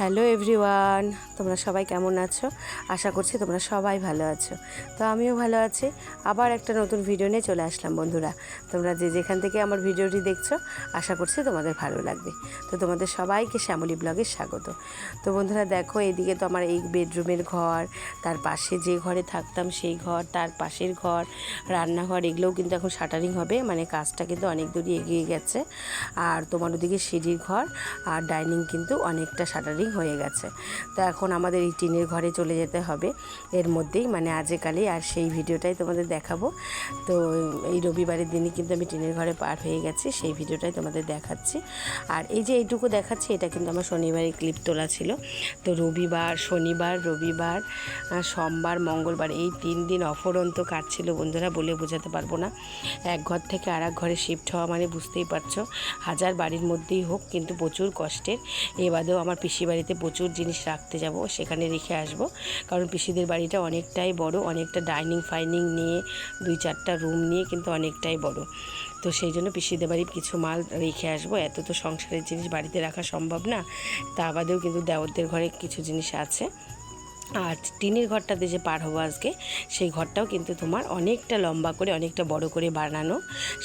Hello everyone, তোমরা সবাই কেমন আছো? আশা করছি তোমরা সবাই ভালো আছো। তো আমিও ভালো আছি। আবার একটা নতুন ভিডিও নিয়ে চলে আসলাম বন্ধুরা। তোমরা যে যেখান থেকে আমার ভিডিওটি দেখছো, আশা করছি তোমাদের ভালো লাগবে। তো তোমাদের সবাইকে শ্যামলী ব্লগে স্বাগত। তো বন্ধুরা দেখো, এইদিকে তো আমার এই বেডরুমের ঘর, তার পাশে যে ঘরে থাকতাম সেই ঘর, তার পাশের ঘর, রান্নাঘর, এগুলোও কিন্তু এখন শাটারিং হবে, মানে কাজটা কিন্তু অনেক দূরই এগিয়ে গেছে। আর তোমার ওদিকে সিঁড়ির ঘর আর ডাইনিং কিন্তু অনেকটা শাটারিং হয়ে গেছে। তো এখন আমাদের এই টিনের ঘরে চলে যেতে হবে এর মধ্যেই, মানে আজকালই, আর সেই ভিডিওটাই তোমাদের দেখাবো। তো এই রবিবারের দিনই কিন্তু আমি টিনের ঘরে পার হয়ে গেছি, সেই ভিডিওটাই তোমাদের দেখাচ্ছি। আর এই যে এইটুকু দেখাচ্ছি, এটা কিন্তু আমার শনিবারের ক্লিপ তোলা ছিল। তো রবিবার, শনিবার, রবিবার, সোমবার, মঙ্গলবার, এই 3 দিন অফুরন্ত কাটছিল বন্ধুরা, বলে বোঝাতে পারবো না। এক ঘর থেকে আর এক ঘরে শিফট হওয়া মানে বুঝতেই পারছো, হাজার বাড়ির মধ্যেই হোক কিন্তু প্রচুর কষ্টের। এবারেও আমার পিসি বাড়িতে প্রচুর জিনিস রাখতে যাব, সেখানে রেখে আসব, কারণ পিসিদের বাড়িটা অনেকটাই বড়, অনেকটা ডাইনিং ফাইনিং নিয়ে 2-4টা রুম নিয়ে কিন্তু অনেকটাই বড়। তো সেই জন্য পিসিদের বাড়ির কিছু মাল রেখে আসবো, এত তো সংসারের জিনিস বাড়িতে রাখা সম্ভব না। তা বাদেও কিন্তু দেওরদের ঘরে কিছু জিনিস আছে। আর টিনের ঘরটাতে যে পার হবো আজকে, সেই ঘরটাও কিন্তু তোমার অনেকটা লম্বা করে, অনেকটা বড় করে বানানো,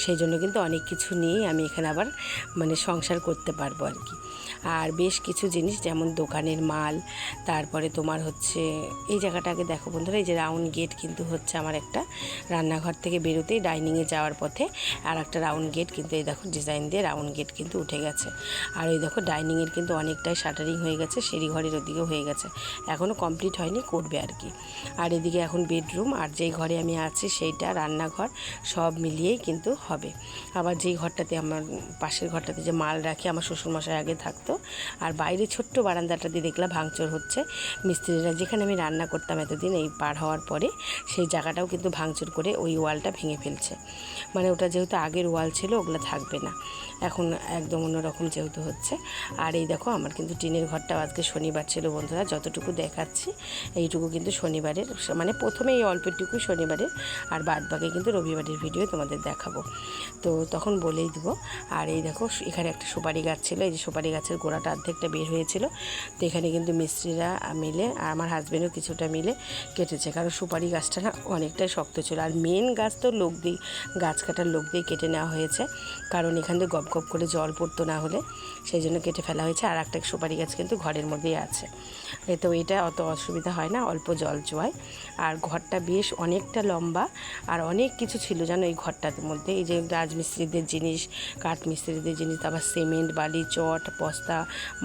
সেই জন্য কিন্তু অনেক কিছু নিয়েই আমি এখানে আবার মানে সংসার করতে পারবো আর কি। আর বেশ কিছু জিনিস, যেমন দোকানের মাল, তারপরে তোমার হচ্ছে এই জায়গাটাকে দেখো বন্ধুরা, এই যে রাউন্ড গেট কিন্তু হচ্ছে আমার একটা, রান্নাঘর থেকে বেরোতেই ডাইনিংয়ে যাওয়ার পথে আর একটা রাউন্ড গেট কিন্তু, এই দেখো ডিজাইন দিয়ে রাউন্ড গেট কিন্তু উঠে গেছে। আর এই দেখো ডাইনিংয়ের কিন্তু অনেকটাই শাটারিং হয়ে গেছে, সিঁড়ি ঘরের ওদিকেও হয়ে গেছে, এখনও কমপ্লিট হয়নি, করবে আর কি। আর এদিকে এখন বেডরুম, আর যেই ঘরে আমি আছি সেইটা রান্নাঘর, সব মিলিয়েই কিন্তু হবে। আবার যেই ঘরটাতে আমার পাশের ঘরটাতে যে মাল রাখি, আমার শ্বশুরমশাই আগে থাকতো, আর বাইরে ছোট্ট বারান্দাটা দিয়ে দেখলাম ভাঙচুর হচ্ছে। মিস্ত্রিরা, যেখানে আমি রান্না করতাম এতদিন, এই পার হওয়ার পরে সেই জায়গাটাও কিন্তু ভাঙচুর করে ওই ওয়ালটা ভেঙে ফেলছে। মানে ওটা যেহেতু আগের ওয়াল ছিল, ওগুলো থাকবে না, এখন একদম অন্যরকম যেহেতু হচ্ছে। আর এই দেখো আমার কিন্তু টিনের ঘরটাও আজকে শনিবার ছিল বন্ধুরা, যতটুকু দেখাচ্ছি এইটুকু কিন্তু শনিবারের, মানে প্রথমে এই অল্পটুকুই শনিবারের, আর বাদ বাকি কিন্তু রবিবারের ভিডিও তোমাদের দেখাবো, তো তখন বলেই দেবো। আর এই দেখো এখানে একটা সুপারি গাছ ছিল, এই যে সুপারি গাছের গোড়াটা অর্ধেকটা বের হয়েছিল, তো এখানে কিন্তু মিস্ত্রিরা মিলে আর আমার হাজব্যান্ডও কিছুটা মিলে কেটেছে, কারণ সুপারি গাছটা না অনেকটাই শক্ত ছিল। আর মেন গাছ তো লোক দিয়ে, গাছ কাটার লোক দিয়ে কেটে নেওয়া হয়েছে, কারণ এখান থেকে গপ গপ করে জল পড়তো না হলে, সেই জন্য কেটে ফেলা হয়েছে। আর একটা সুপারি গাছ কিন্তু ঘরের মধ্যেই আছে, তো এটা অত অসুবিধা হয় না, অল্প জল চোয়ায়। আর ঘরটা বেশ অনেকটা লম্বা, আর অনেক কিছু ছিল জানো এই ঘরটার মধ্যে, এই যে রাজমিস্ত্রিদের জিনিস, কাঠ মিস্ত্রিদের জিনিস, আবার সিমেন্ট, বালি, চট, বস্তা,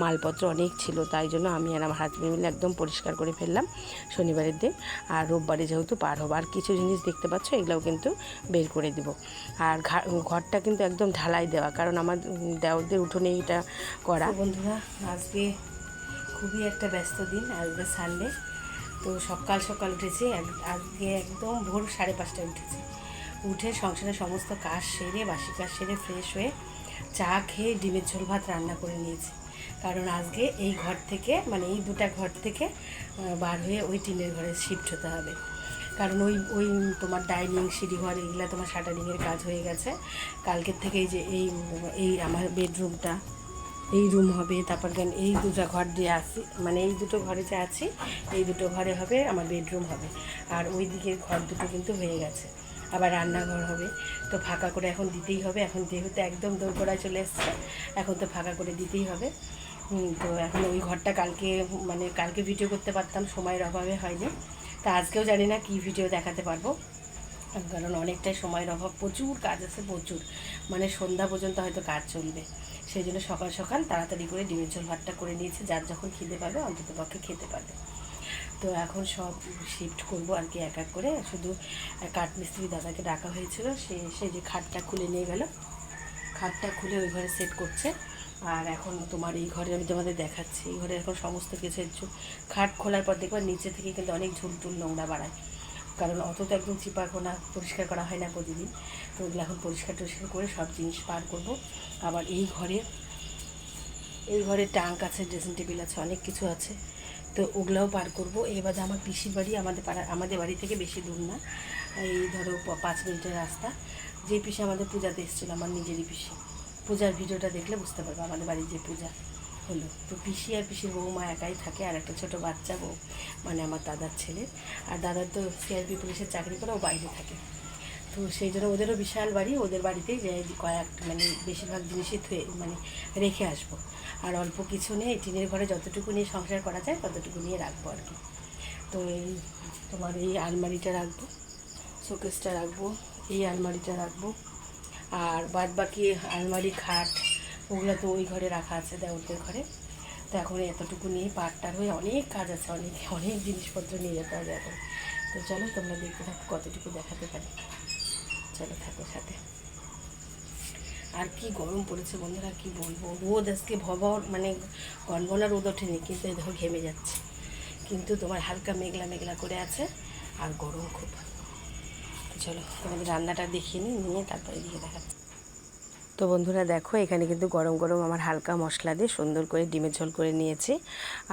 মালপত্র অনেক ছিল। তাই জন্য আমি আর আমার হাজব্যান্ড মিলে একদম পরিষ্কার করে ফেললাম শনিবারের দিন, আর রোববারে যেহেতু পার হবো। আর কিছু জিনিস দেখতে পাচ্ছ, এগুলোও কিন্তু বের করে দিব। আর ঘরটা কিন্তু একদম ঢালাই দেওয়া, কারণ আমার দেওরদের উঠোনে এটা করা। বন্ধুরা আজকে খুবই একটা ব্যস্ত দিন, আজকে সানডে। তো সকাল সকাল উঠেছি, আজকে একদম ভোর 5:30টায় উঠেছি। উঠে সংসারের সমস্ত কাজ সেরে, বাসি কাজ সেরে, ফ্রেশ হয়ে চা খেয়ে ডিমের ঝোল ভাত রান্না করে নিয়েছি, কারণ আজকে এই ঘর থেকে, মানে এই দুটা ঘর থেকে বার হয়ে ওই টিনের ঘরে শিফট হতে হবে, কারণ ওই ওই তোমার ডাইনিং, সিঁড়ি ঘর, এগুলো তোমার শাটারিংয়ের কাজ হয়ে গেছে কালকের থেকে। এই যে এই আমার বেডরুমটা, এই রুম হবে, তারপর এই দুটো ঘর দিয়ে আছি, মানে এই দুটো ঘরে যে আছি, এই দুটো ঘরে হবে আমার বেডরুম হবে, আর ওই দিকের ঘর দুটো কিন্তু হয়ে গেছে, আবার রান্নাঘর হবে। তো ফাঁকা করে এখন দিতেই হবে, এখন যেহেতু একদম দোরগোড়ায় চলে এসছে, এখন তো ফাঁকা করে দিতেই হবে। তো এখন ওই ঘরটা কালকে ভিডিও করতে পারতাম, সময়ের অভাবে হয়নি। তা আজকেও জানি না কি ভিডিও দেখাতে পারবো, কারণ অনেকটাই সময়ের অভাব, প্রচুর কাজ আছে, প্রচুর, মানে সন্ধ্যা পর্যন্ত হয়তো কাজ চলবে। সেই জন্য সকাল সকাল তাড়াতাড়ি করে ডিমের ঝোল ভাতটা করে নিয়েছি, যার যখন খিদে পাবে অন্তত পক্ষে খেতে পারবে। তো এখন সব শিফট করবো আর কি, এক এক করে। শুধু কাঠমিস্ত্রি দাদাকে ডাকা হয়েছিল, সে যে খাটটা খুলে নিয়ে গেল, খাটটা খুলে ওই ঘরে সেট করছে। আর এখন তোমার এই ঘরে আমি তোমাদের দেখাচ্ছি, এই ঘরে এখন সমস্ত কিছু, খাট খোলার পর দেখবার নিচে থেকে কিন্তু অনেক ঝুলটুল নোংরা বাড়ায়, কারণ অত তো একদম চিপাকোনা পরিষ্কার করা হয় না প্রতিদিন। তো ওগুলো এখন পরিষ্কার টরিষ্কার করে সব জিনিস পার করব। আবার এই ঘরে ট্যাঙ্ক আছে, ড্রেসিং টেবিল আছে, অনেক কিছু আছে, তো ওগুলাও পার করব। এবার আমার পিসির বাড়ি আমাদের বাড়ি থেকে বেশি দূর না, এই ধরো 5 মিনিটের রাস্তা। যে পিসি আমাদের পূজাতে এসেছিলো, আমার নিজেরই পিসি, পূজার ভিডিওটা দেখলে বুঝতে পারবো আমাদের বাড়ির যে পূজা, হলো। তো পিসি আর পিসির বৌমা একাই থাকে, আর একটা ছোটো বাচ্চা বউ, মানে আমার দাদার ছেলে। আর দাদার তো সিআরপি পুলিশের চাকরি করে, ও বাইরে থাকে। তো সেই জন্য ওদেরও বিশাল বাড়ি, ওদের বাড়িতেই যে মানে বেশিরভাগ জিনিসই মানে রেখে আসবো। আর অল্প কিছু নিয়ে টিনের ঘরে যতটুকু নিয়ে সংসার করা যায় ততটুকু নিয়ে রাখবো আর কি। তো এই তোমার এই আলমারিটা রাখবো, শোকেসটা রাখবো, এই আলমারিটা রাখবো, আর বাদ বাকি আলমারি, খাট, ওগুলো তো ওই ঘরে রাখা আছে, দেওরদের ঘরে। তো এখন এতটুকু নিয়ে পাটটার হয়ে অনেক কাজ আছে, অনেক অনেক জিনিসপত্র নিয়ে যেতে হবে এখন। তো চলো তোমরা দেখতে থাকো কতটুকু দেখাতে পারি, চলো থাকো সাথে। আর কি গরম পড়েছে বন্ধুরা, কি বলবো, রোদ আজকে মানে গনগনা রোদ ওঠেনি, কিন্তু এই দেখো ঘেমে যাচ্ছে। কিন্তু তোমার হালকা মেঘলা মেঘলা করে আছে, আর গরম খুব। চলো তোমাদের রান্নাটা দেখিয়ে নিয়ে তারপরে দিয়ে দেখাচ্ছি। তো বন্ধুরা দেখো, এখানে কিন্তু গরম গরম আমার হালকা মশলা দিয়ে সুন্দর করে ডিমের ঝোল করে নিয়েছি।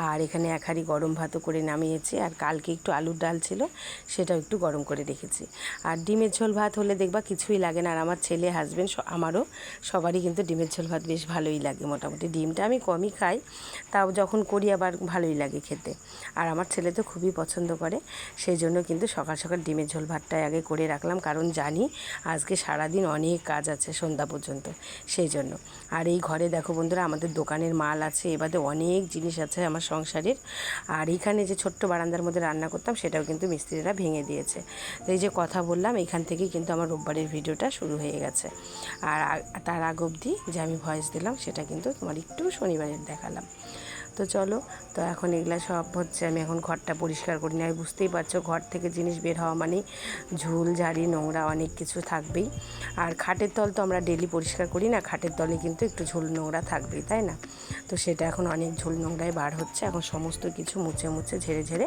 আর এখানে এক হাঁড়ি গরম ভাতও করে নামিয়েছি। আর কালকে একটু আলুর ডাল ছিল, সেটাও একটু গরম করে রেখেছি। আর ডিমের ঝোল ভাত হলে দেখবা কিছুই লাগে না। আর আমার ছেলে, হাজব্যান্ড, আমারও সবারই কিন্তু ডিমের ঝোল ভাত বেশ ভালোই লাগে। মোটামুটি ডিমটা আমি কমই খাই, তাও যখন করি আবার ভালোই লাগে খেতে। আর আমার ছেলে তো খুবই পছন্দ করে, সেই জন্য কিন্তু সকাল সকাল ডিমের ঝোল ভাতটাই আগে করে রাখলাম, কারণ জানি আজকে সারাদিন অনেক কাজ আছে সন্ধ্যা পর্যন্ত, সেই জন্য। আর এই ঘরে দেখো বন্ধুরা, আমাদের দোকানের মাল আছে, এবারে অনেক জিনিস আছে আমার সংসারের। আর এইখানে যে ছোট্ট বারান্দার মধ্যে রান্না করতাম, সেটাও কিন্তু মিস্ত্রিরা ভেঙে দিয়েছে। তো এই যে কথা বললাম, এখান থেকেই কিন্তু আমার রোববারের ভিডিওটা শুরু হয়ে গেছে। আর তার আগ অবধি যে আমি ভয়েস দিলাম, সেটা কিন্তু তোমার একটু শনিবারের দেখালাম। তো চলো, তো এখন এগুলা সব হচ্ছে, আমি এখন ঘরটা পরিষ্কার করি না। বুঝতেই পারছো, ঘর থেকে জিনিস বের হওয়া মানেই ঝুল ঝাড়ি নোংরা অনেক কিছু থাকবেই। আর খাটের তল তো আমরা ডেলি পরিষ্কার করি না, খাটের তলে কিন্তু একটু ঝুল নোংরা থাকবেই, তাই না? তো সেটা এখন অনেক ঝুল নোংরায় বার হচ্ছে। এখন সমস্ত কিছু মুছে মুছে ঝেড়ে ঝেড়ে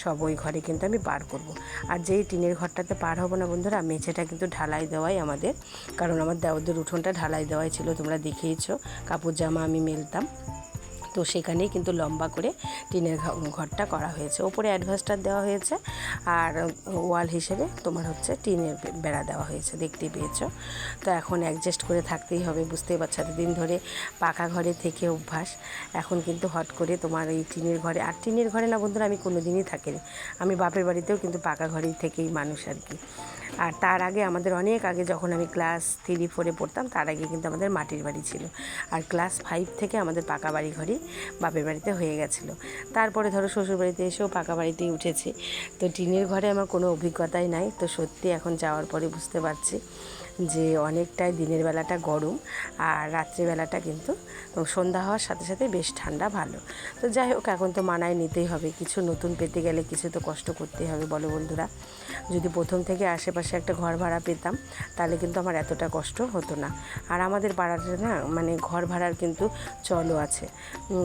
সব ওই ঘরে কিন্তু আমি পার করব। আর যেই টিনের ঘরটাতে পার হবো না বন্ধুরা, মেঝেটা কিন্তু ঢালাই দেওয়াই আমাদের, কারণ আমার দেওরদের উঠোনটা ঢালাই দেওয়াই ছিল, তোমরা দেখিয়েছো, কাপড় জামা আমি মেলতাম। তো সেখানেই কিন্তু লম্বা করে টিনের ঘরটা করা হয়েছে। ওপরে অ্যাডভাস্টার দেওয়া হয়েছে, আর ওয়াল হিসেবে তোমার হচ্ছে টিনের বেড়া দেওয়া হয়েছে, দেখতেই পেয়েছো। তো এখন অ্যাডজাস্ট করে থাকতেই হবে, বুঝতেই পারছো, এতদিন ধরে পাকা ঘরে থেকে অভ্যাস। এখন কিন্তু হট করে তোমার এই টিনের ঘরে, আর টিনের ঘরে না বন্ধুরা আমি কোনো দিনই থাকিনি। আমি বাপের বাড়িতেও কিন্তু পাকা ঘরেই থেকেই মানুষ আর কি। আর তার আগে আমাদের অনেক আগে, যখন আমি ক্লাস 3-4 পড়তাম, তার আগে কিন্তু আমাদের মাটির বাড়ি ছিল। আর ক্লাস 5 থেকে আমাদের পাকা বাড়ি ঘরই বাপের বাড়িতে হয়ে গেছিলো। তারপরে ধরো শ্বশুর বাড়িতে এসেও পাকা বাড়িতেই উঠেছি। তো টিনের ঘরে আমার কোনো অভিজ্ঞতাই নাই। তো সত্যি এখন যাওয়ার পরে বুঝতে পারছি যে অনেকটাই দিনের বেলাটা গরম, আর রাত্রিবেলাটা কিন্তু সন্ধ্যা হওয়ার সাথে সাথে বেশ ঠান্ডা, ভালো। তো যাই হোক, এখন তো মানায় নিতেই হবে, কিছু নতুন পেতে গেলে কিছু তো কষ্ট করতেই হবে, বলো বন্ধুরা। যদি প্রথম থেকে আশেপাশে একটা ঘর ভাড়া পেতাম, তাহলে কিন্তু আমার এতটা কষ্ট হতো না। আর আমাদের পাড়াটা না, মানে ঘর ভাড়ার কিন্তু চলও আছে,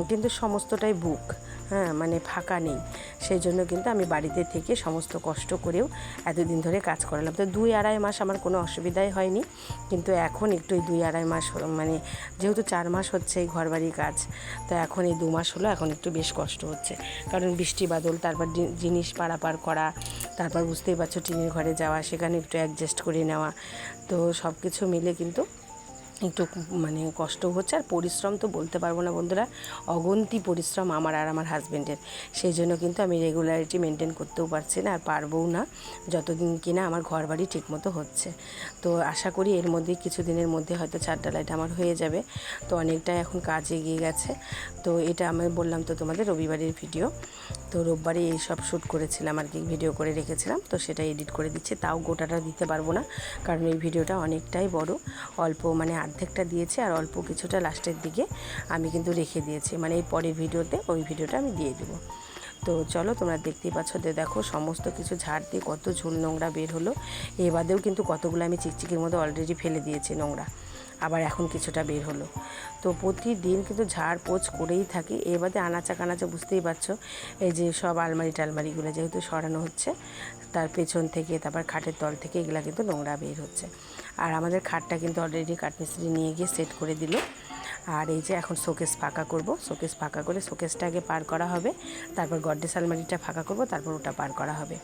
কিন্তু সমস্তটাই বুক, হ্যাঁ, মানে ফাঁকা নেই। সেই জন্য কিন্তু আমি বাড়িতে থেকে সমস্ত কষ্ট করেও এতদিন ধরে কাজ করালাম। তো 2-2.5 মাস আমার কোনো অসুবিধাই হয়নি, কিন্তু এখন একটু এই 2-2.5 মাস, মানে যেহেতু 4 মাস হচ্ছে এই ঘরবাড়ির কাজ, তো এখন এই 2 মাস হলো, এখন একটু বেশ কষ্ট হচ্ছে। কারণ বৃষ্টি বাদল, তারপর জিনিস পারাপার করা, তারপর বুঝতেই পারছো টিনের ঘরে যাওয়া, সেখানে একটু অ্যাডজাস্ট করে নেওয়া। তো সব কিছু মিলে কিন্তু একটু মানে কষ্ট হচ্ছে। আর পরিশ্রম তো বলতে পারবো না বন্ধুরা, অগুন্তি পরিশ্রম আমার আর আমার হাজব্যান্ডের। সেই জন্য কিন্তু আমি রেগুলারিটি মেনটেন করতেও পারছি না, আর পারবও না, যতদিন কিনা আমার ঘর বাড়ি ঠিকমতো হচ্ছে। তো আশা করি এর মধ্যে কিছু দিনের মধ্যে হয়তো ছাদ ঢালাইটা আমার হয়ে যাবে। তো অনেকটাই এখন কাজ এগিয়ে গেছে। তো এটা আমি বললাম তো তোমাদের রবিবারের ভিডিও। তো রোববারে এইসব শ্যুট করেছিলাম আর কি, ভিডিও করে রেখেছিলাম, তো সেটা এডিট করে দিচ্ছি। তাও গোটাটা দিতে পারবো না, কারণ এই ভিডিওটা অনেকটাই বড়। অল্প মানে অর্ধেকটা দিয়েছি, আর অল্প কিছুটা লাস্টের দিকে আমি কিন্তু রেখে দিয়েছি, মানে এই পরের ভিডিওতে ওই ভিডিওটা আমি দিয়ে দেবো। তো চলো, তোমরা দেখতেই পাচ্ছ, দেখো সমস্ত কিছু ঝাড় দিয়ে কত ঝুল নোংরা বের হলো। এবারেও কিন্তু কতগুলো আমি চিকচিকির মধ্যে অলরেডি ফেলে দিয়েছি নোংরা, আবার এখন কিছুটা বের হলো। তো প্রতিদিন কিন্তু ঝাড় পোছ করেই থাকি। এবারে আনাচা কানাচা, বুঝতেই পারছো, এই যে সব আলমারি টালমারিগুলো যেহেতু সরানো হচ্ছে, তার পেছন থেকে, তারপর খাটের তল থেকে এগুলো কিন্তু নোংরা বের হচ্ছে। আর আমাদের খাটটা কিন্তু অলরেডি কাঠমিস্ত্রি নিয়ে গিয়ে সেট করে দিল। আর এই যে এখন শোকেস ফাঁকা করব, শোকেস ফাঁকা করে শোকেসটা আগে পার করা হবে, তারপর গডরেজ আলমারিটা ফাঁকা করব, তারপর ওটা পার করা হবে।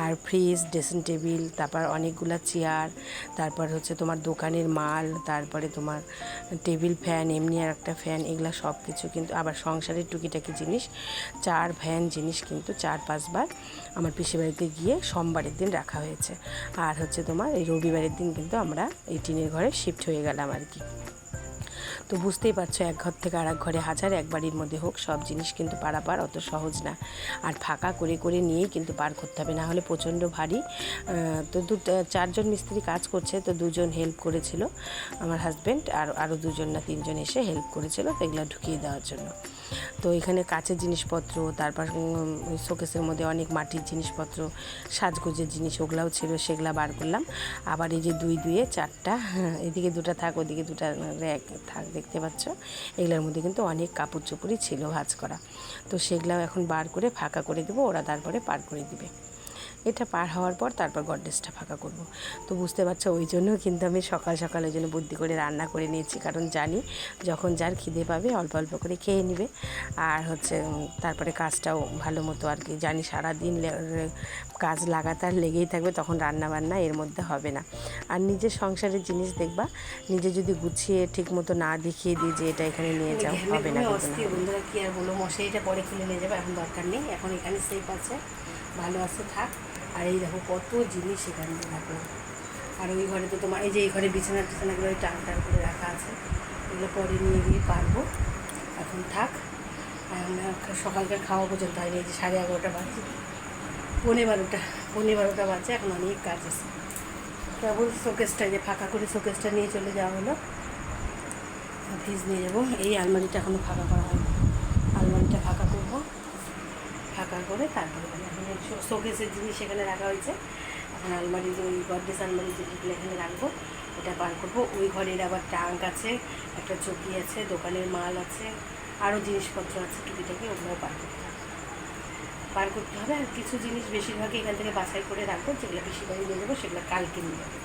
আর ফ্রিজ, ড্রেসিং টেবিল, তারপর অনেকগুলো চেয়ার, তারপর হচ্ছে তোমার দোকানের মাল, তারপরে তোমার টেবিল ফ্যান, এমনি আর একটা ফ্যান, এগুলো সব কিছু কিন্তু আবার সংসারের টুকিটাকি জিনিস 4 ভ্যান জিনিস কিন্তু 4-5 বার আমার পিসির বাড়িতে গিয়ে সোমবারের দিন রাখা হয়েছে। আর হচ্ছে তোমার এই রবিবারের দিন কিন্তু আমরা এই টিনের ঘরে শিফট হয়ে গেলাম আর কি। তো বুঝতেই পারছো, এক ঘর থেকে আর এক ঘরে হাজার, এক বাড়ির মধ্যে হোক, সব জিনিস কিন্তু পারাপার অত সহজ না। আর ফাঁকা করে করে নিয়েই কিন্তু পার করতে হবে, না হলে প্রচণ্ড ভারী। তো 4জন মিস্ত্রি কাজ করছে, তো 2জন হেল্প করেছিল আমার হাজব্যান্ড, আর আরও 2জন না 3জন এসে হেল্প করেছিল তো এগুলো ঢুকিয়ে দেওয়ার জন্য। তো এখানে কাচের জিনিসপত্র, তারপর শোকেসের মধ্যে অনেক মাটির জিনিসপত্র, সাজগোজের জিনিস ওগুলাও ছিল, সেগুলা বার করলাম। আবার এই যে 2-2-এ 4টা, এদিকে 2টা থাক, ওদিকে 2টা র্যাক থাক, দেখতে পাচ্ছ। এগুলোর মধ্যে কিন্তু অনেক কাপড় চোপড়ই ছিল ভাঁজ করা, তো সেগুলাও এখন বার করে ফাঁকা করে দেবো, ওরা তারপরে পার করে দিবে। এটা পার হওয়ার পর তারপর গডরেজটা ফাঁকা করব। তো বুঝতে পারছো, ওই জন্য কিন্তু আমি সকাল সকাল ওই জন্য বুদ্ধি করে রান্না করে নিয়েছি, কারণ জানি যখন যার খিদে পাবে অল্প অল্প করে খেয়ে নেবে। আর হচ্ছে তারপরে কাজটাও ভালো মতো আর কি, জানি সারাদিন কাজ লাগাতার লেগেই থাকবে, তখন রান্না বান্না এর মধ্যে হবে না। আর নিজের সংসারের জিনিস দেখবা, নিজে যদি গুছিয়ে ঠিক মতো না দেখিয়ে দিই যে এটা এখানে নিয়ে যাও, হবে না। বন্ধুরা কি আর বলো, মশারিটা পরে খুলে নিয়ে যাবো, এখন দরকার নেই, এখন এখানে সেফ আছে, ভালো আছে, থাক। আর এই দেখো কত জিনিস এখানে রাখলাম। আর ওই ঘরে তো তোমার এই যে এই ঘরে বিছানাগুলো টান টান করে রাখা আছে, এগুলো পরে নিয়ে গিয়ে পারবো, এখন থাক। সকালকার খাওয়া পর্যন্ত হয়নি, এই যে 11:30 বাজে, 12:30 বাজে, এখন অনেক কাজ আছে। কেবল শোকেসটা যে ফাঁকা করে শোকেসটা নিয়ে চলে যাওয়া হলো, ফ্রিজ নিয়ে যাবো। এই আলমারিটা এখনও ফাঁকা করা হয়নি, আলমারিটা ফাঁকা করবো, ফাঁকা করে তারপরে এখন শোকেসের জিনিস এখানে রাখা হয়েছে, এখন আলমারির ওই গডরেজ আলমারির জিনিসগুলো এখানে রাখবো, এটা বার করবো। ওই ঘরের আবার ট্যাঙ্ক আছে, একটা চকি আছে, দোকানের মাল আছে, আরও জিনিসপত্র আছে টুকিটাকি, ওগুলোও বার করতে হবে। আর কিছু জিনিস বেশিরভাগই এখান থেকে বাছাই করে রাখবো, যেগুলো বেশি বাড়ি নিয়ে যাবো সেগুলো কালকে নিয়ে যাবো,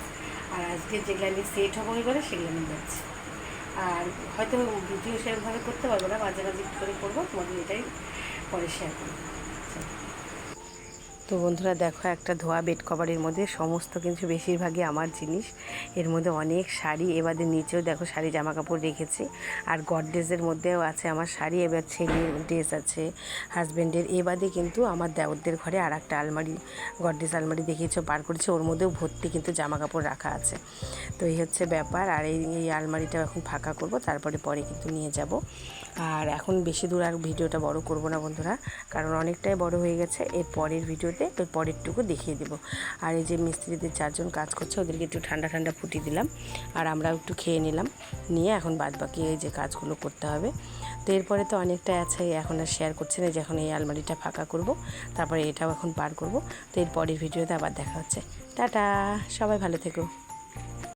আর আজকে যেগুলো আমি সেট হবো এবারে সেগুলো নিয়ে যাচ্ছি। আর হয়তো ভিডিও সেরকমভাবে করতে পারবো না, মাঝে মাঝে করে করবো, তোমাদের এটাই পরে শেয়ার করবো। তো বন্ধুরা দেখো, একটা ধোয়া বেড কভারের মধ্যে সমস্ত কিছু বেশিরভাগই আমার জিনিস, এর মধ্যে অনেক শাড়ি, এবারে নিচেও দেখো শাড়ি জামা কাপড় রেখেছি। আর গডরেজের মধ্যেও আছে আমার শাড়ি, এবার ছেলের ড্রেস আছে, হাজব্যান্ডের। এবারে কিন্তু আমার দেওরদের ঘরে আর একটা আলমারি, গডরেজ আলমারি দেখিয়েছো বার করেছে, ওর মধ্যেও ভর্তি কিন্তু জামা কাপড় রাখা আছে। তো এই হচ্ছে ব্যাপার। আর এই আলমারিটা এখন ফাঁকা করব, তারপরে পরে কিন্তু নিয়ে যাব। আর এখন বেশি দূর আর ভিডিওটা বড় করব না বন্ধুরা, কারণ অনেকটাই বড় হয়ে গেছে। এর পরের ভিডিওতে এর পরেরটুকু দেখিয়ে দেব। আর এই যে মিস্ত্রিদের 4জন কাজ করছে, ওদেরকে একটু ঠান্ডা ঠান্ডা ফুটিয়ে দিলাম, আর আমরাও একটু খেয়ে নিলাম, নিয়ে এখন বাদবাকি এই যে কাজগুলো করতে হবে। তো এরপরে তো অনেকটাই আছে, এখন আর শেয়ার করছি না, যে এখন এই আলমারিটা ফাঁকা করব, তারপরে এটাও এখন পার করব। তো এর পরের ভিডিওতে আবার দেখা হচ্ছে। টাটা, সবাই ভালো থেকো।